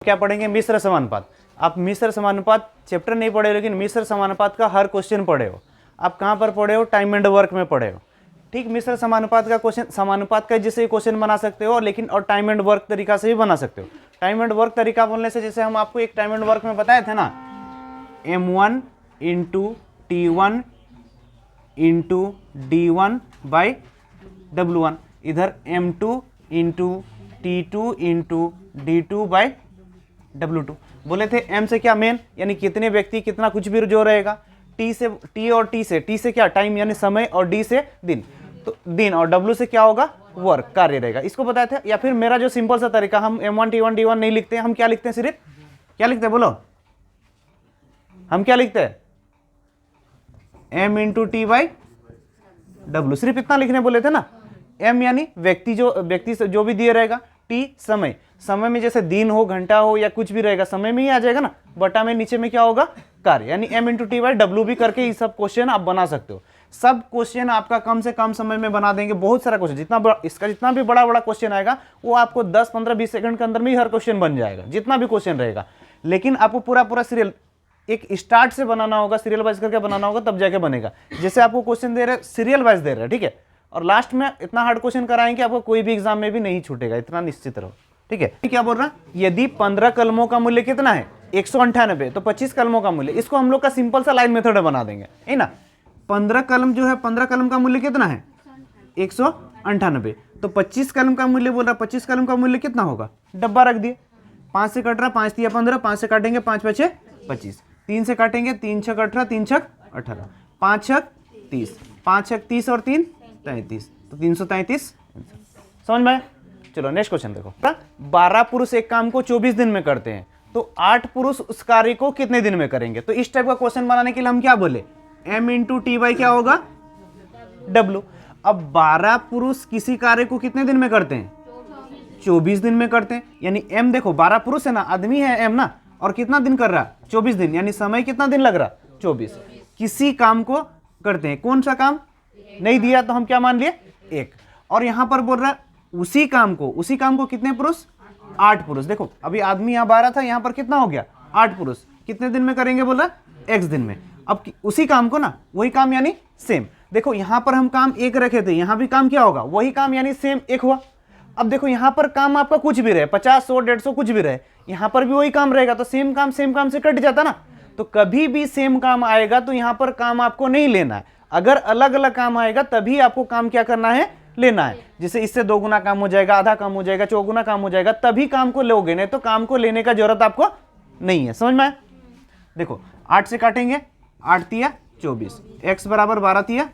क्या पढ़ेंगे? मिश्र समानुपात। आप मिश्र समानुपात चैप्टर नहीं पढ़े, लेकिन मिश्र समानुपात का हर क्वेश्चन पढ़े हो। आप कहाँ पर पढ़े हो? टाइम एंड वर्क में पढ़े हो। ठीक, मिश्र समानुपात का क्वेश्चन, समानुपात का जैसे क्वेश्चन बना सकते हो, लेकिन और टाइम एंड वर्क तरीका से भी बना सकते हो। टाइम एंड वर्क तरीका बोलने से, जैसे हम आपको एक टाइम एंड वर्क में बताए थे ना, M1 into T1 into D1 by W1, इधर M2 into T2 into D2 by W2। बोले थे M से क्या मेन, यानी कितने व्यक्ति, कितना कुछ भी जो रहेगा। T से, T और T से क्या टाइम यानी समय, और D से दिन, तो दिन, और W से क्या होगा? वर्क, कार्य रहेगा। इसको बताए थे। या फिर मेरा जो सिंपल सा तरीका, हम M1 T1 D1 नहीं लिखते, हम क्या लिखते हैं? सिर्फ क्या लिखते हैं बोलो? हम क्या लिखते हैं? M into T by W, सिर्फ इतना लिखने बोले थे ना। M यानी व्यक्ति, व्यक्ति से जो भी दिए रहेगा। T समय, समय में जैसे दिन हो, घंटा हो, या कुछ भी रहेगा, समय में ही आ जाएगा ना। बटा में नीचे में क्या होगा? कार्य, यानी M into T by W भी करके ये सब क्वेश्चन आप बना सकते हो। सब क्वेश्चन आपका कम से कम समय में बना देंगे। बहुत सारा क्वेश्चन, इसका जितना भी बड़ा बड़ा क्वेश्चन आएगा, वो आपको 10, 15, 20 सेकंड के अंदर में ही हर क्वेश्चन बन जाएगा, जितना भी क्वेश्चन रहेगा। लेकिन आपको पूरा सीरियल एक स्टार्ट से बनाना होगा, सीरियल वाइज करके बनाना होगा, तब जाके बनेगा। जैसे आपको क्वेश्चन दे रहे, सीरियल वाइज दे रहे हैं, ठीक है, और लास्ट में इतना हार्ड क्वेश्चन कराएंगे आपको कोई भी एग्जाम में भी नहीं छूटेगा, इतना निश्चित रहो। ठीक है, क्या बोल रहा? यदि 15 कलमों का मूल्य कितना है? 198, तो 25 कलमों का मूल्य, इसको हम लोग का सिंपल सा लाइन मेथड बना देंगे, है ना। 15 कलम जो है, 15 कलम का मूल्य कितना है? 198, तो 25 कलम का मूल्य बोल रहा, 25 कलम का मूल्य कितना होगा? डब्बा रख दिए, 5 से कट रहा, 5 तिया 15, 5 से काटेंगे 5 5 25, 3 से काटेंगे 3 6 18, 3 6 18, 5 6 30, 5 6 30 और 3 33, तो 333। समझ में आया? चलो नेक्स्ट क्वेश्चन देखो। 12 पुरुष एक काम को 24 दिन में करते हैं, तो 8 पुरुष उस कार्य को कितने दिन में करेंगे? तो इस टाइप का क्वेश्चन बनाने के लिए हम क्या बोले? M इंटू T बाई क्या होगा? W। अब 12 पुरुष किसी कार्य को कितने दिन में करते हैं? 24 दिन में करते हैं। यानी M देखो, 12 पुरुष है ना, आदमी है M ना, और कितना दिन कर रहा? 24 दिन, यानी समय कितना दिन लग रहा? 24। किसी काम को करते हैं, कौन सा काम? नहीं दिया तो हम क्या मान लिए? एक। और यहां पर बोल रहा उसी काम को कितने पुरुष? 8 पुरुष। देखो अभी आदमी यहाँ 12 था, यहां पर कितना हो गया? 8 पुरुष। कितने दिन में करेंगे बोल रहा? X दिन में। अब उसी काम को ना, वही काम यानी सेम। देखो यहां पर हम काम एक रखे थे, यहां भी काम क्या होगा? वही काम यानी सेम एक हुआ। अब देखो यहां पर काम आपका कुछ भी रहे, 50, 100, 150 कुछ भी रहे, यहां पर भी वही काम रहेगा, तो सेम काम से कट जाता ना। तो कभी भी सेम काम आएगा तो यहां पर काम आपको नहीं लेना है। अगर अलग अलग काम आएगा तभी आपको काम क्या करना है? लेना है। जैसे इससे 2 गुना काम हो जाएगा, आधा काम हो जाएगा, 4 गुना काम हो जाएगा, तभी काम को लोगे, नहीं तो काम को लेने का जरूरत आपको नहीं है। समझ में आया? देखो 8 से काटेंगे, 8 तिया 24, x बराबर 12 तिया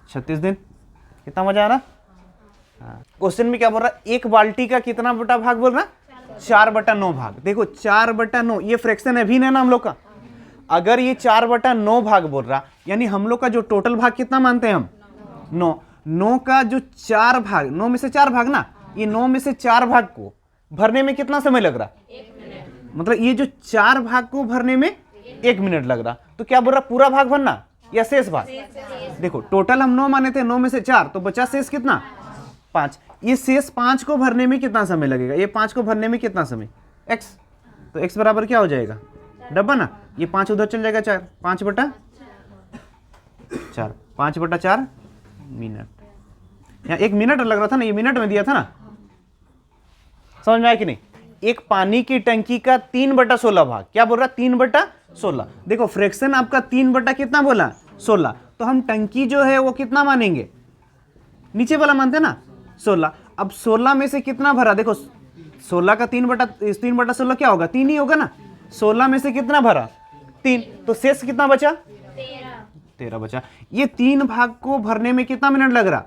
36 दिन। कितना मजा आ रहा? क्वेश्चन में क्या बोल रहा है? एक बाल्टी का कितना बटा भाग बोल रहा? 4/9 भाग। देखो 4/9 ये फ्रैक्शन है भी ना हम लोग का। अगर ये 4/9 भाग बोल रहा, यानी हम लोग का जो टोटल भाग कितना मानते हैं हम? 9 का जो 4 भाग, 9 में से 4 भाग ना, ये 9 में से 4 भाग को भरने में कितना समय लग रहा? 1 मिनट। मतलब ये जो 4 भाग को भरने में 1 मिनट लग रहा। तो क्या बोल रहा? पूरा भाग भरना या शेष भाग? देखो टोटल हम 9 माने थे, 9 में से 4, तो बचा शेष कितना? 5। ये शेष 5 को भरने में कितना समय लगेगा? ये 5 को भरने में कितना समय? x। तो x बराबर क्या हो जाएगा? डब्बा ना, ये 5 उधर चल जाएगा, 4, 5/4, 5/4 मिनट। यहाँ 1 मिनट लग रहा था ना, ये मिनट में दिया था ना। समझ में आया कि नहीं? एक पानी की टंकी का 3/16 भाग, क्या बोल रहा? 3/16। देखो फ्रैक्शन आपका 3 कितना बोला? 16। तो हम टंकी जो है वो कितना मानेंगे? नीचे वाला मानते हैं ना, 16। अब 16 में से कितना भरा? देखो 16 का 3/16 क्या होगा? 3 ही होगा ना। 16 में से कितना भरा? 3। तो शेष कितना बचा? 13 बचा। ये 3 भाग को भरने में कितना मिनट लग रहा?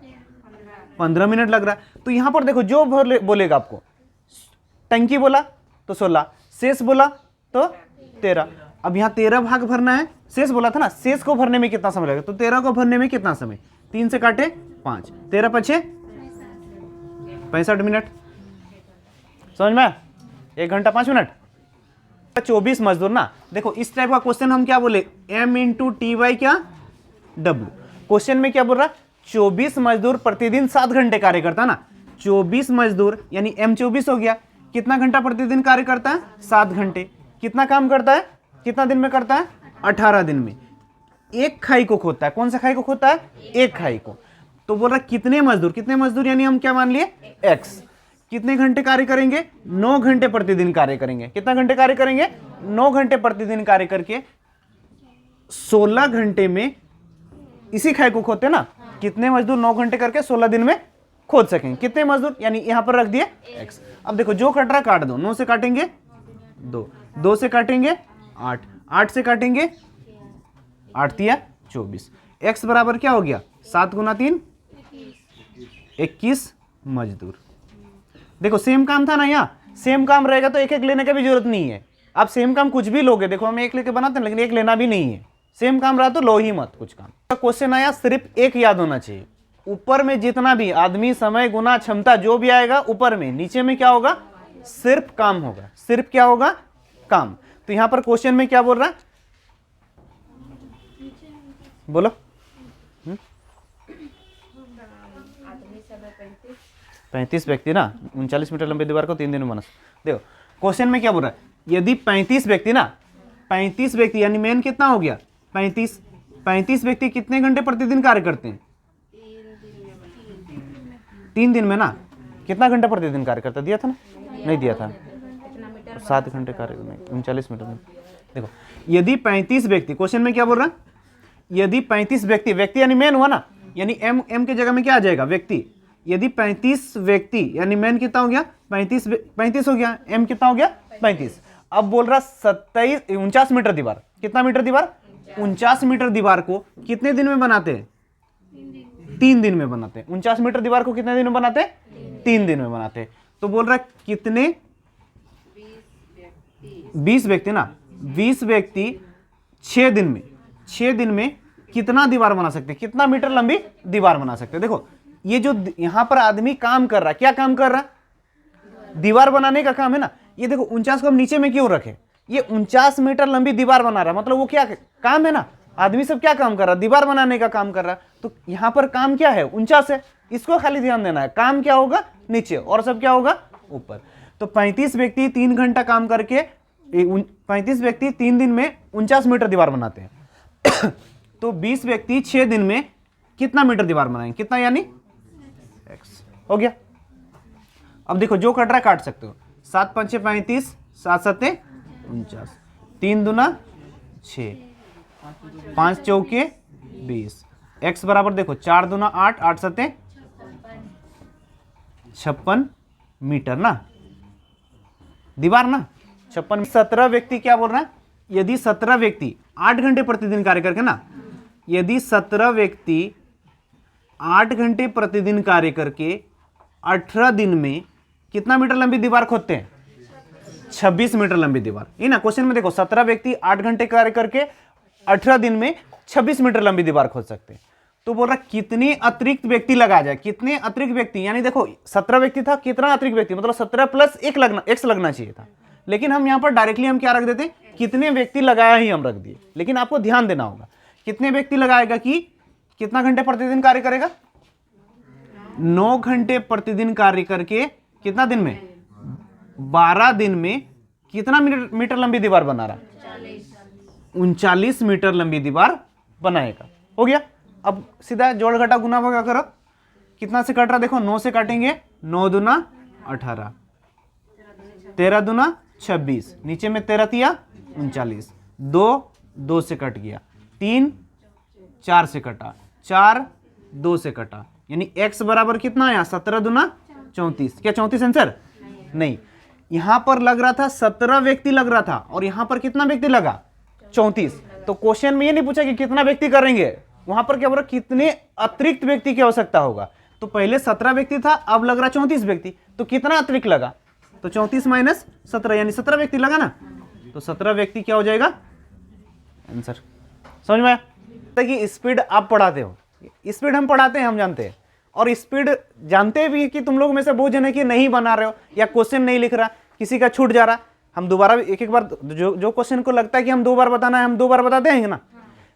15 मिनट लग रहा। तो यहां पर देखो जो बोलेगा आपको, टंकी बोला तो 16, शेष बोला तो 13। अब यहाँ 13 भाग भरना है, शेष बोला था ना, शेष को भरने में कितना समय लगेगा? तो 13 को भरने में कितना समय? 3 से काटे 5, 13 5 65 मिनट। समझ में? 1 घंटा 5 मिनट। 24 मजदूर ना। देखो इस टाइप का क्वेश्चन हम क्या बोले? M इंटू T बाई क्या? W। क्वेश्चन में क्या बोल रहा? 24 मजदूर प्रतिदिन 7 घंटे कार्य करता ना। 24 मजदूर यानी M 24 हो गया, कितना घंटा प्रतिदिन कार्य करता है? 7 घंटे। कितना काम करता है? कितना दिन में करता है? 18 दिन में। एक खाई को खोदता है। कौन सा खाई को खोदता है? एक खाई को। तो बोल रहा कितने मजदूर यानी हम क्या मान लिए? x। कितने घंटे कार्य करेंगे? 9 घंटे प्रतिदिन कार्य करेंगे। कितना घंटे कार्य करेंगे? 9 घंटे प्रतिदिन कार्य करके 16 घंटे में इसी खाई को खोदते ना। कितने मजदूर 9 घंटे करके 16 दिन में खोद सकेंगे? कितने मजदूर यानी यहां पर रख दिए x। अब देखो जो कट रहा है काट दो। 9 से काटेंगे 2, 2 से काटेंगे 8, 8 से काटेंगे 8 तिया 24। x बराबर क्या हो गया? 7 गुना 3 21 मजदूर। देखो सेम काम था ना, यहाँ सेम काम रहेगा तो एक एक लेने की भी जरूरत नहीं है। आप सेम काम कुछ भी लोगे, देखो हम एक लेके बनाते हैं लेकिन एक लेना भी नहीं है। सेम काम रहा तो लो ही मत कुछ काम। क्वेश्चन आया सिर्फ एक याद होना चाहिए। ऊपर में जितना भी आदमी, समय, गुना, क्षमता जो भी आएगा ऊपर में, नीचे में क्या होगा? सिर्फ काम होगा। सिर्फ क्या होगा? काम। तो यहां पर क्वेश्चन में क्या बोल रहा है? बोलो। 35 व्यक्ति ना 39 मीटर लंबी दीवार को 3 दिन में बना। देखो क्वेश्चन में क्या बोल रहा है? यदि 35 व्यक्ति ना, 35 व्यक्ति यानी मेन कितना हो गया? 35 व्यक्ति कितने घंटे प्रतिदिन कार्य करते हैं? 3 दिन में ना। कितना घंटा प्रतिदिन कार्य करता? दिया था ना? नहीं दिया था। 7 घंटे कार्य, 39 मीटर में। देखो यदि 35 व्यक्ति, क्वेश्चन में क्या बोल रहा है? यदि 35 व्यक्ति, व्यक्ति यानी मेन हुआ ना, यानी एम के जगह में क्या आ जाएगा? व्यक्ति। यदि 35 व्यक्ति यानी मेन कितना हो गया? 35 हो गया। एम कितना हो गया? 35। अब बोल रहा 49 मीटर दीवार। कितना मीटर दीवार? 49 मीटर दीवार को कितने दिन में बनाते हैं? 3 दिन में बनाते हैं। 49 मीटर दीवार को कितने दिन में बनाते हैं? 3 दिन में बनाते हैं। तो बोल रहा कितने? 20 व्यक्ति ना, 20 व्यक्ति 6 दिन में कितना दीवार बना सकते हैं? कितना मीटर लंबी दीवार बना सकते हैं? देखो ये जो यहां पर आदमी काम कर रहा है, क्या काम कर रहा है? दीवार बनाने का काम है ना। ये देखो 49 को हम नीचे में क्यों रखे? ये 49 मीटर लंबी दीवार बना रहा है, मतलब वो क्या काम है ना। आदमी सब क्या काम कर रहा है? दीवार बनाने का काम कर रहा है। तो यहां पर काम क्या है? 49 है। इसको खाली ध्यान देना है। काम क्या होगा? नीचे, और सब क्या होगा? ऊपर। तो 35 व्यक्ति 3 घंटा काम करके 35 व्यक्ति 3 दिन में 49 मीटर दीवार बनाते हैं। तो 20 व्यक्ति 6 दिन में कितना मीटर दीवार बनाएंगे? कितना यानी x हो गया। अब देखो जो कट रहा है काट सकते हो। 7 5 35, 7 7 49, 3 दूना 6, 5 चौके 20। x बराबर देखो 4 दूना 8, 8 7 56 मीटर ना दीवार ना। 56। 17 व्यक्ति क्या बोल रहा है? यदि 17 व्यक्ति 8 घंटे प्रतिदिन कार्य करके ना, यदि 17 व्यक्ति 8 घंटे प्रतिदिन कार्य करके 18 दिन में कितना मीटर लंबी दीवार खोदते हैं? 26 मीटर लंबी दीवार। ये ना क्वेश्चन में देखो 17 व्यक्ति 8 घंटे कार्य करके 18 दिन में 26 मीटर लंबी दीवार खोद सकते हैं। तो बोल रहा कितने अतिरिक्त व्यक्ति लगाया जाए? कितने अतिरिक्त व्यक्ति यानी देखो 17 व्यक्ति था, कितना अतिरिक्त व्यक्ति मतलब 17 प्लस x लगना चाहिए था, लेकिन हम यहां पर डायरेक्टली हम क्या रख देते? कितने व्यक्ति लगाया ही हम रख दिए। लेकिन आपको ध्यान देना होगा कितने व्यक्ति लगाएगा कि कितना घंटे प्रतिदिन कार्य करेगा? 9 घंटे प्रतिदिन कार्य करके कितना दिन में? 12 दिन में कितना मीटर लंबी दीवार बना रहा? 39 मीटर लंबी दीवार बनाएगा। हो गया। अब सीधा जोड़ घटा गुना भागा करो। कितना से कट रहा? देखो 9 से काटेंगे, 9 दूना 18, 13 दूना 26, नीचे में 13 तिया 39, 2 से कट गया, 3 4 से कटा, 4 2 से कटा, यानी x बराबर कितना आया? 17 दूना 34। क्या 34 आंसर? नहीं, यहां पर लग रहा था 17 व्यक्ति लग रहा था और यहां पर कितना व्यक्ति लगा? 34। तो क्वेश्चन में ये नहीं पूछा कि कितना व्यक्ति करेंगे, वहां पर क्या बोल रहा? कितने अतिरिक्त व्यक्ति की आवश्यकता होगा। तो पहले 17 व्यक्ति था, अब लग रहा 34 व्यक्ति, तो कितना अतिरिक्त लगा? तो 34 माइनस 17 यानी 17 व्यक्ति लगा ना। तो 17 व्यक्ति क्या हो जाएगा आंसर। समझ में आया? कि स्पीड आप पढ़ाते हो, स्पीड हम पढ़ाते हैं, हम जानते हैं, और स्पीड जानते भी कि तुम लोग में से बहुत जन है कि नहीं बना रहे हो या क्वेश्चन नहीं लिख रहा, किसी का छूट जा रहा। हम दोबारा एक बार जो क्वेश्चन को लगता है कि हम 2 बार बताना है, हम 2 बार बताते हैं ना,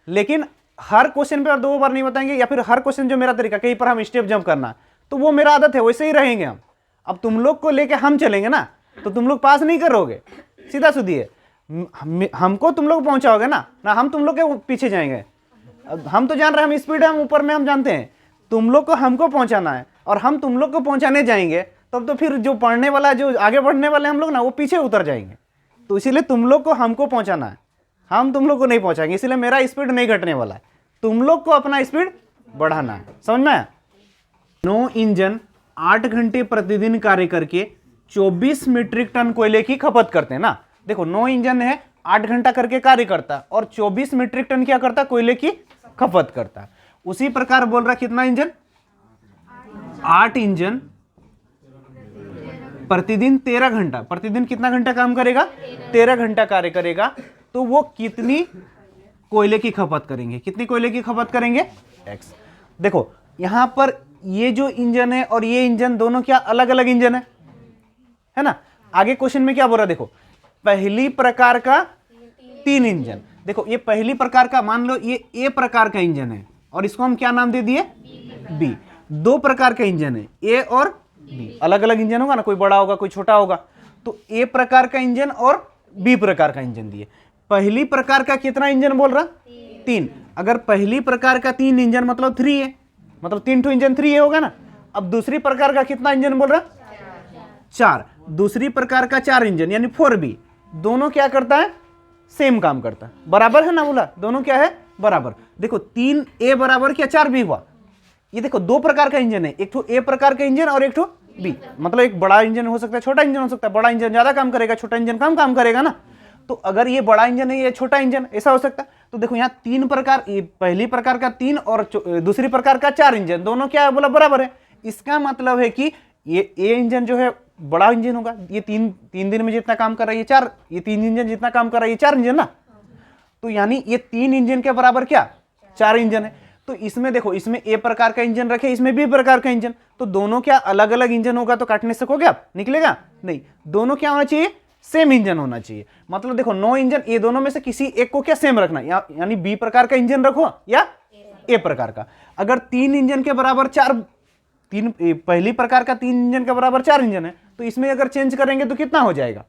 लेकिन हर क्वेश्चन पे 2 बार नहीं बताएंगे, या फिर हर क्वेश्चन जो मेरा तरीका कहीं पर हम स्टेप जंप करना, तो वो मेरा आदत है, वैसे ही रहेंगे हम। अब तुम लोग को लेके हम चलेंगे ना, तो तुम लोग पास नहीं करोगे, सीधा सीधी है। हमको तुम लोग पहुंचाओगे ना, ना हम तुम लोग के पीछे जाएंगे। अब हम तो जान रहे हैं, हम स्पीड है, हम ऊपर में, हम जानते हैं। तुम लोग को हमको पहुंचाना है और हम तुम लोग को पहुंचाने जाएंगे, तब तो फिर जो पढ़ने वाला, जो आगे बढ़ने वाले हम लोग ना, वो पीछे उतर जाएंगे। तो इसीलिए तुम लोग को हमको पहुंचाना है, हम तुम लोग को नहीं पहुंचाएंगे। इसलिए मेरा स्पीड नहीं घटने वाला है, तुम लोग को अपना स्पीड बढ़ाना है। समझ में आया? 9 इंजन 8 घंटे प्रतिदिन कार्य करके 24 मीट्रिक टन कोयले की खपत करते हैं ना। देखो 9 इंजन है, 8 घंटा करके कार्य करता है और 24 मीट्रिक टन क्या करता है? कोयले की खपत करता है। उसी प्रकार बोल रहा कितना इंजन? 8 इंजन प्रतिदिन 13 घंटा, प्रतिदिन कितना घंटा काम करेगा? 13 घंटा कार्य करेगा। तो वो कितनी कोयले की खपत करेंगे? कितनी कोयले की खपत करेंगे? एक्स। देखो यहां पर ये जो इंजन है और ये इंजन दोनों क्या अलग अलग इंजन है ना। आगे क्वेश्चन में क्या बोल रहा है? देखो पहली प्रकार का 3 इंजन। देखो ये पहली प्रकार का, मान लो ये ए प्रकार का इंजन है और इसको हम क्या नाम दे दिए? बी। 2 प्रकार का इंजन है, ए और बी। अलग अलग इंजन होगा ना, कोई बड़ा होगा कोई छोटा होगा। तो ए प्रकार का इंजन और बी प्रकार का इंजन दिए। पहली प्रकार का कितना इंजन बोल रहा? 3। अगर पहली प्रकार का 3 इंजन मतलब 3 है, मतलब 3 ठो इंजन 3 होगा ना। अब दूसरी प्रकार का कितना इंजन बोल रहा? 4। दूसरी प्रकार का 4 इंजन यानी 4B। दोनों क्या करता है? सेम काम करता है, बराबर है ना। बोला दोनों क्या है? बराबर। देखो 3A बराबर क्या 4B हुआ। ये देखो 2 प्रकार का इंजन है, एक ठो ए प्रकार का इंजन और एक ठो बी। मतलब एक बड़ा इंजन हो सकता है, छोटा इंजन हो सकता है। बड़ा इंजन ज्यादा काम करेगा, छोटा इंजन कम काम करेगा ना। तो अगर ये बड़ा इंजन है, ये छोटा इंजन, ऐसा हो सकता है। तो देखो यहाँ 3 प्रकार, ये पहली प्रकार का 3 और दूसरी प्रकार का 4 इंजन, दोनों क्या है? बोला बराबर है। इसका मतलब है कि ये ए इंजन जो है बड़ा इंजन होगा। ये तीन दिन में जितना काम कर रहा है ये 3 इंजन जितना काम कर रहा है ये 4 इंजन ना। तो यानी ये 3 इंजन के बराबर क्या? 4 इंजन है। तो इसमें देखो, इसमें ए प्रकार का इंजन रखे, इसमें बी प्रकार का इंजन, तो दोनों क्या अलग अलग इंजन होगा? तो काटने सकोगे आप? निकलेगा नहीं। दोनों क्या होना चाहिए? सेम इंजन होना चाहिए। मतलब देखो 9 इंजन, ये दोनों में से किसी एक को क्या सेम रखना, यानी बी प्रकार का इंजन रखो या ए प्रकार का। अगर 3 इंजन के बराबर 4, पहली प्रकार का 3 इंजन के बराबर 4 इंजन है, तो इसमें अगर चेंज करेंगे तो कितना हो जाएगा?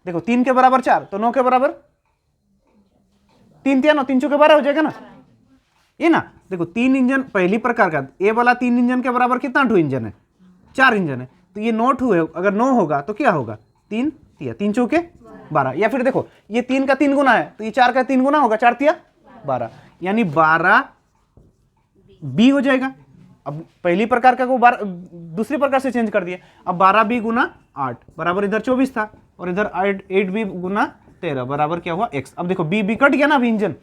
देखो 3 के बराबर 4 तो 9 के बराबर 3 9, 3 चौके 12 हो जाएगा ना, ये ना। देखो 3 इंजन पहली प्रकार का, ए वाला 3 इंजन के बराबर कितना ठो इंजन है? 4 इंजन है। तो ये 9 ठो है, अगर 9 होगा तो क्या होगा? 3 3 चौके 12। या फिर देखो ये 3 का 3 गुना है, तो ये 4 का 3 गुना होगा, 4 12, यानी 12 बी हो जाएगा। अब पहली प्रकार का को दूसरी प्रकार से चेंज कर दिया। अब 12B गुना 8 बराबर इधर 24 था और इधर 8B गुना 13 बराबर क्या हुआ? x। अब देखो बी कट गया ना अभी इंजन।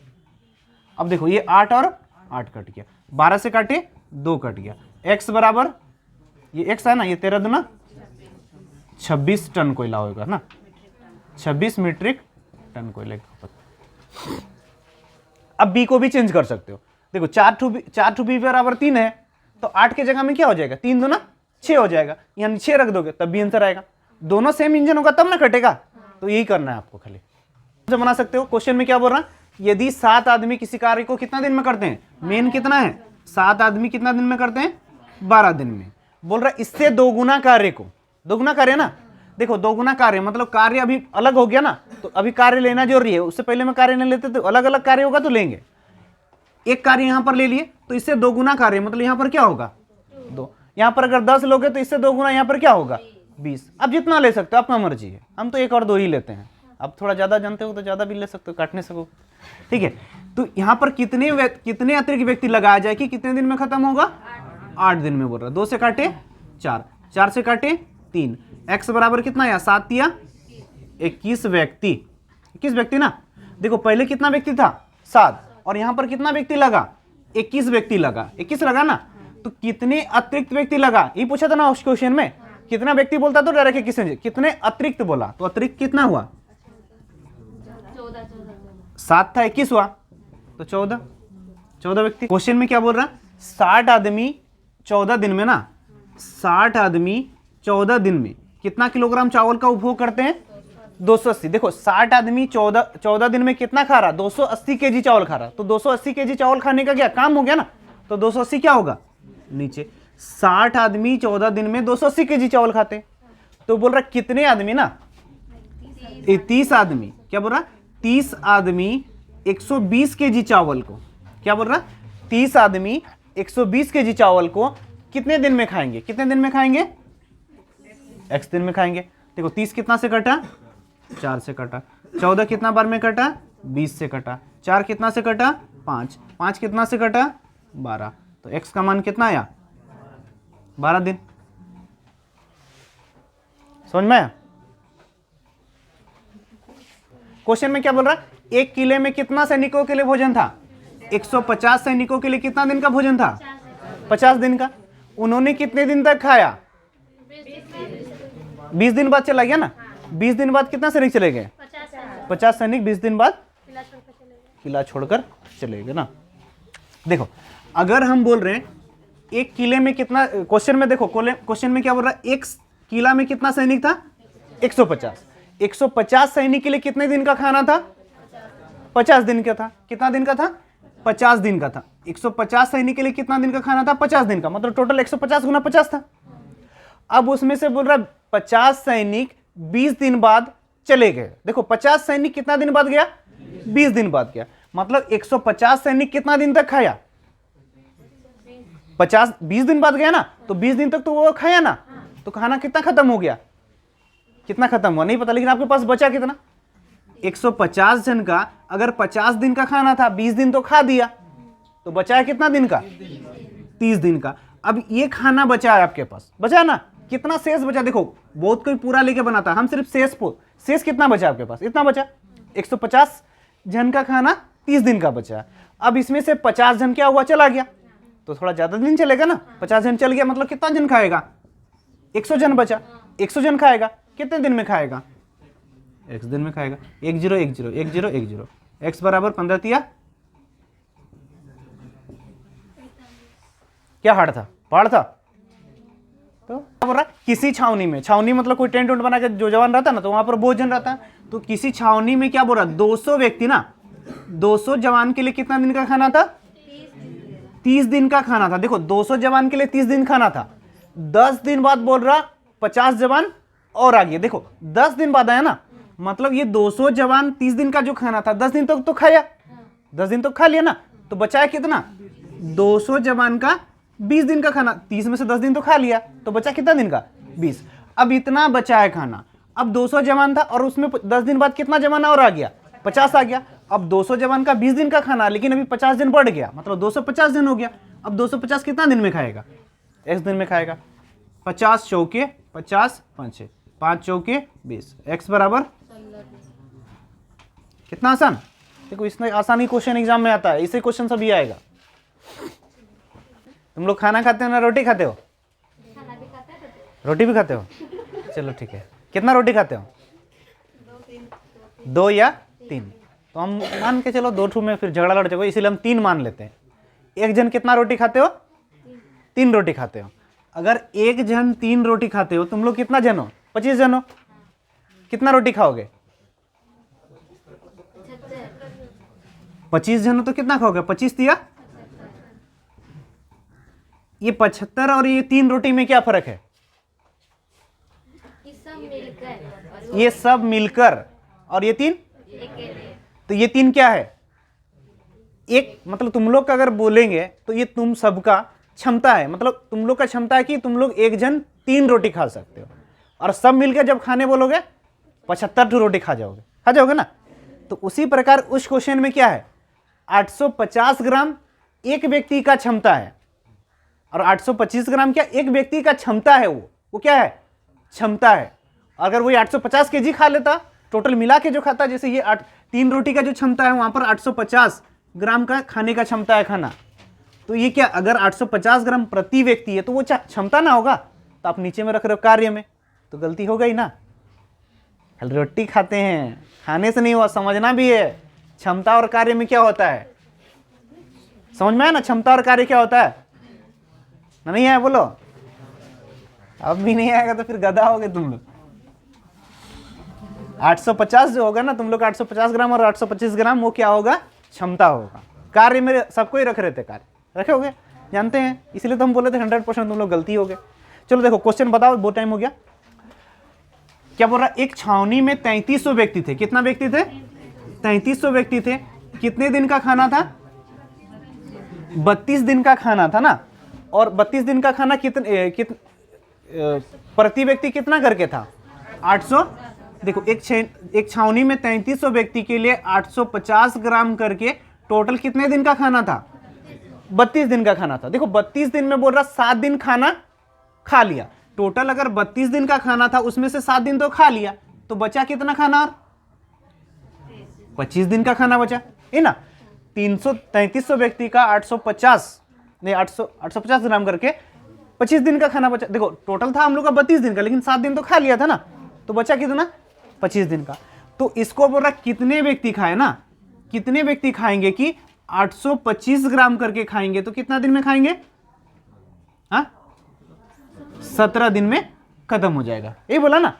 अब देखो ये 8 और 8 कट गया, 12 से काटे 2 कट गया। x बराबर ये x है ना, ये 13 दूना 26 टन कोयला होगा ना, 26 मीट्रिक टन कोयले की खपत। अब बी को भी चेंज कर सकते हो। देखो 4 टू बी बराबर 3 है, तो 8 के जगह में क्या हो जाएगा? 3 दूना 6 हो जाएगा, यानी 6 रख दोगे तब भी आंसर आएगा। दोनों सेम इंजन होगा तब ना कटेगा। तो यही करना है आपको, खाली बना सकते हो। क्वेश्चन में क्या बोल रहा है? यदि 7 आदमी किसी कार्य को कितना दिन में करते हैं? मेन कितना है? 7 आदमी कितना दिन में करते हैं? 12 दिन में। बोल रहा है इससे 2 गुना कार्य को, 2 गुना कार्य ना। देखो 2 गुना कार्य मतलब कार्य अभी अलग हो गया ना, तो अभी कार्य लेना जरूरी है। उससे पहले में कार्य नहीं लेते तो अलग अलग कार्य होगा तो लेंगे। एक कार्य यहां पर ले लिए तो इससे 2 गुना कार्य, मतलब यहां पर क्या होगा? 2। यहां पर अगर 10 लोगे तो इससे 2 गुना यहां पर क्या होगा? 20। अब जितना ले सकते हो, आपका मर्जी है। हम तो 1 और 2 ही लेते हैं। अब थोड़ा ज्यादा जानते हो तो ज्यादा भी ले सकते हो, काटने सको, ठीक है। तो यहां पर कितने अतिरिक्त व्यक्ति लगाया जाए कि कितने दिन में खत्म होगा? 8 दिन में बोल रहा है। 2 से काटे 4, 4 से काटे 3, x बराबर कितना आया? 7 या 21 व्यक्ति, 21 व्यक्ति ना। देखो पहले कितना व्यक्ति था? 7, और यहां पर कितना व्यक्ति लगा? 21 व्यक्ति लगा, 21 लगा ना। तो कितने अतिरिक्त व्यक्ति लगा, ये पूछा था ना उस क्वेश्चन में। कितना व्यक्ति बोलता तो डायरेक्ट किसने, कितने अतिरिक्त बोला, तो अतिरिक्त कितना हुआ? 7 था 21 हुआ तो 14 व्यक्ति। क्वेश्चन में क्या बोल रहा है? 60 आदमी 14 दिन में ना, 60 आदमी 14 दिन में कितना किलोग्राम चावल का उपभोग करते हैं? 280। देखो 60 आदमी 14 दिन में कितना खा रहा? 280 केजी चावल खा रहा। तो 280 केजी चावल खाने का क्या काम हो गया ना, तो 280 क्या होगा? नीचे 60 आदमी 14 दिन में 280 केजी चावल खाते हैं। तो बोल रहा कितने आदमी ना, 30 आदमी, क्या बोल रहा, 30 आदमी 120 केजी चावल को, क्या बोल रहा, 30 आदमी 120 केजी चावल को कितने दिन में खाएंगे, कितने दिन में खाएंगे, x दिन में खाएंगे। देखो 30 कितना से कटा, 4 से कटा, 14 कितना बार में कटा, 20 से कटा, 4 कितना से कटा, 5, 5 कितना से कटा, 12, तो x का मान कितना आया, 12 दिन। समझ में आया? क्वेश्चन में क्या बोल रहा है, एक किले में कितना सैनिकों के लिए भोजन था, 150 सैनिकों के लिए कितना दिन का भोजन था, 50 दिन का। उन्होंने कितने दिन तक खाया, 20 दिन बाद चला गया ना, 20 दिन बाद कितना सैनिक चले गए, 50 सैनिक 20 दिन बाद किला छोड़कर चले गए ना। देखो अगर हम बोल रहे हैं एक किले में कितना, क्वेश्चन में देखो, क्वेश्चन में क्या बोल रहा है, एक किला में कितना सैनिक था, 150, 150 सैनिक के लिए कितने दिन का खाना था, 50 दिन का था। कितना दिन का था, 50 दिन का था। 150 सैनिक के लिए कितना दिन का खाना था, 50 दिन का, मतलब टोटल 150 गुना 50 था। अब उसमें से बोल रहा है 50 सैनिक 20 दिन बाद चले गए। देखो 50 सैनिक कितना दिन बाद गया, 20 दिन बाद गया, मतलब 150 सैनिक कितना दिन तक खाया, 50 20 दिन बाद गया ना, तो 20 दिन तक तो वो खाया ना, तो खाना कितना खत्म हो गया, कितना खत्म हुआ नहीं पता, लेकिन आपके पास बचा कितना, 150 जन का अगर 50 दिन का खाना था, 20 दिन तो खा दिया, तो बचा कितना दिन का, 30 दिन का। अब ये खाना बचा है आपके पास, बचा ना, कितना शेष बचा, देखो बहुत कोई पूरा लेके बनाता, हम सिर्फ शेष कितना बचा आपके पास, इतना बचा, 150 जन का खाना 30 दिन का बचा। अब इसमें से 50 जन क्या हुआ, चला गया, तो थोड़ा ज्यादा दिन चलेगा ना, 50 जन चल गया मतलब कितना जन खाएगा, 100 जन बचा, 100 जन खाएगा, कितने दिन में खाएगा, x दिन में खाएगा। 1 0 1 0 1 0 1 0, x बराबर 15 तिया क्या हार्ड था, पहाड़ था। तो क्या बोल रहा है, किसी छावनी में, छावनी मतलब कोई टेंट उंट बना के जो जवान रहता है ना, तो वहां पर भोजन रहता है, तो किसी छावनी में क्या बोल रहा है, 200 व्यक्ति ना, 200 जवान के लिए कितना दिन का खाना था, 30 दिन का खाना था। देखो 200 जवान के लिए 30 दिन खाना था, 10 दिन बाद बोल रहा 50 जवान और आ गया। देखो 10 दिन बाद आया ना, मतलब ये 200 जवान 30 दिन का जो खाना था 10 दिन तक तो खाया, 10 दिन तो खा लिया ना, तो बचाया कितना, 200 जवान का 20 दिन का खाना, 30 में से 10 दिन तो खा लिया, तो बचा कितना दिन का, 20। अब इतना बचा है खाना, अब 200 जवान था और उसमें 10 दिन बाद कितना जवान और आ गया, 50 आ गया। अब 200 जवान का 20 दिन का खाना, लेकिन अभी 50 दिन बढ़ गया, मतलब 250 दिन हो गया। अब 250 कितना दिन में खाएगा, x दिन में खाएगा। 50 चौके 50 5 5 चौके 20, x बराबर कितना आसान। देखो इसमें आसानी क्वेश्चन एग्जाम में आता है, इसे क्वेश्चन सभी आएगा। तुम लोग खाना खाते हो ना, रोटी खाते हो, रोटी भी खाते हो, चलो ठीक है। कितना रोटी खाते हो, 2 या 3, तो हम मान के चलो 2 ठू में फिर झगड़ा लड़ जाएगा, इसीलिए हम 3 मान लेते हैं। एक जन कितना रोटी खाते हो, 3 रोटी खाते हो। अगर एक जन 3 रोटी खाते हो, तुम लोग कितना जन हो, 25 जन हो, कितना रोटी खाओगे, 25 जन हो तो कितना खाओगे, 25 तिया, ये 75 और ये 3 रोटी में क्या फर्क है, ये सब मिलकर, और ये 3, तो ये 3 क्या है, एक, मतलब तुम लोग का अगर बोलेंगे तो ये तुम सबका क्षमता है, मतलब तुम लोग का क्षमता है कि तुम लोग एक जन 3 रोटी खा सकते हो, और सब मिलकर जब खाने बोलोगे 75 रोटी खा जाओगे ना। तो उसी प्रकार उस क्वेश्चन में क्या है, 850 ग्राम एक व्यक्ति का क्षमता है, और 825 ग्राम क्या एक व्यक्ति का क्षमता है, वो क्या है, क्षमता है। अगर वही 850 केजी खा लेता, टोटल मिला के जो खाता, जैसे ये 3 रोटी का जो क्षमता है, वहां पर 850 ग्राम का खाने का क्षमता है खाना, तो ये क्या, अगर 850 ग्राम प्रति व्यक्ति है तो वो क्षमता ना होगा, तो आप नीचे में रख रहे हो कार्य में, तो गलती हो गई ना। रोटी खाते हैं, खाने से नहीं हुआ, समझना भी है क्षमता और कार्य में क्या होता है, समझ में आया ना, क्षमता और कार्य क्या होता है ना, नहीं है बोलो, अब भी नहीं आएगा तो फिर गधा होगे तुम लोग। 850 जो होगा ना, तुम लोग 850 ग्राम और 825 ग्राम, वो क्या होगा, क्षमता होगा। कार्य में सबको ही रख रहे थे, कार्य रखे होगे, जानते हैं, इसलिए तो हम बोले थे 100% तुम लोग गलती हो गए। चलो देखो क्वेश्चन बताओ, बहुत टाइम हो गया। क्या बोल रहा है, एक छावनी में 3300 व्यक्ति थे। कितना व्यक्ति थे? 3300 व्यक्ति थे। कितने दिन का खाना था? 32 दिन का खाना था ना। और 32 दिन का खाना प्रति व्यक्ति कितना करके था? 800। देखो एक छावनी में 3300 व्यक्ति के लिए 850 ग्राम करके टोटल कितने दिन का खाना था? 32 दिन का खाना था। देखो 32 दिन में बोल रहा 7 दिन खाना खा लिया। टोटल अगर 32 दिन का खाना था उसमें से 7 दिन तो खा लिया, तो बचा कितना खाना? और 25 दिन का खाना बचा है ना। 3300 व्यक्ति का 850 ग्राम करके 25 दिन का खाना बचा। देखो टोटल था हम लोग का 32 दिन का, लेकिन 7 दिन तो खा लिया था ना, तो बचा कितना? 25 दिन का। तो इसको बोल रहा कितने व्यक्ति खाए ना, कितने व्यक्ति खाएंगे कि 825 ग्राम करके खाएंगे, तो कितना दिन में खाएंगे? हाँ 17 दिन में खत्म हो जाएगा। यही बोला ना।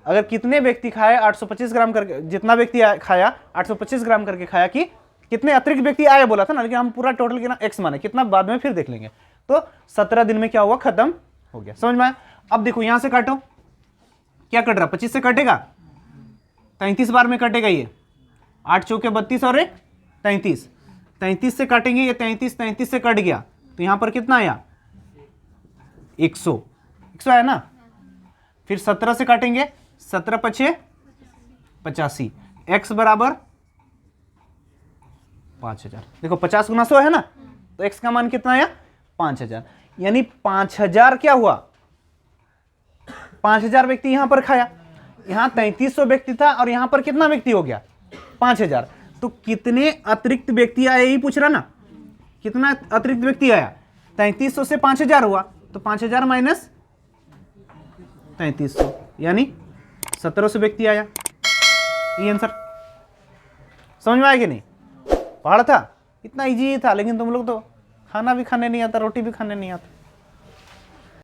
अगर कितने व्यक्ति खाए 825 ग्राम करके, जितना व्यक्ति खाया 825 ग्राम करके खाया, कि कितने अतिरिक्त व्यक्ति आए बोला था ना, लेकिन हम पूरा टोटल कितना x माने, कितना बाद में फिर देख लेंगे। तो 17 दिन में क्या हुआ? खत्म हो गया। समझ में आया? अब देखो यहां से काटो, क्या कट रहा? 25 से कटेगा, 33 बार में कटेगा ये। 8 चौके 32 और 1 33। 33 से काटेंगे, ये 33 से कट गया, तो यहां पर कितना आया? 100 आया ना। फिर 17 से काटेंगे, 17 पछे 85, x बराबर 5000। देखो 50 गुना 100 है ना, तो x का मान कितना आया? 5000। यानी 5000 क्या हुआ? 5000 व्यक्ति यहां पर खाया। यहां 3300 व्यक्ति था और यहां पर कितना व्यक्ति हो गया? 5000। तो कितने अतिरिक्त व्यक्ति आए, यही पूछ रहा ना, कितना अतिरिक्त व्यक्ति आया? 3300 से 5000 हुआ, तो 5000 माइनस 3300 यानी 1700 व्यक्ति आया। ये आंसर समझ में आया कि नहीं? पढ़ा था, इतना इजी था, लेकिन तुम लोग तो खाना भी खाने नहीं आता, रोटी भी खाने नहीं आता।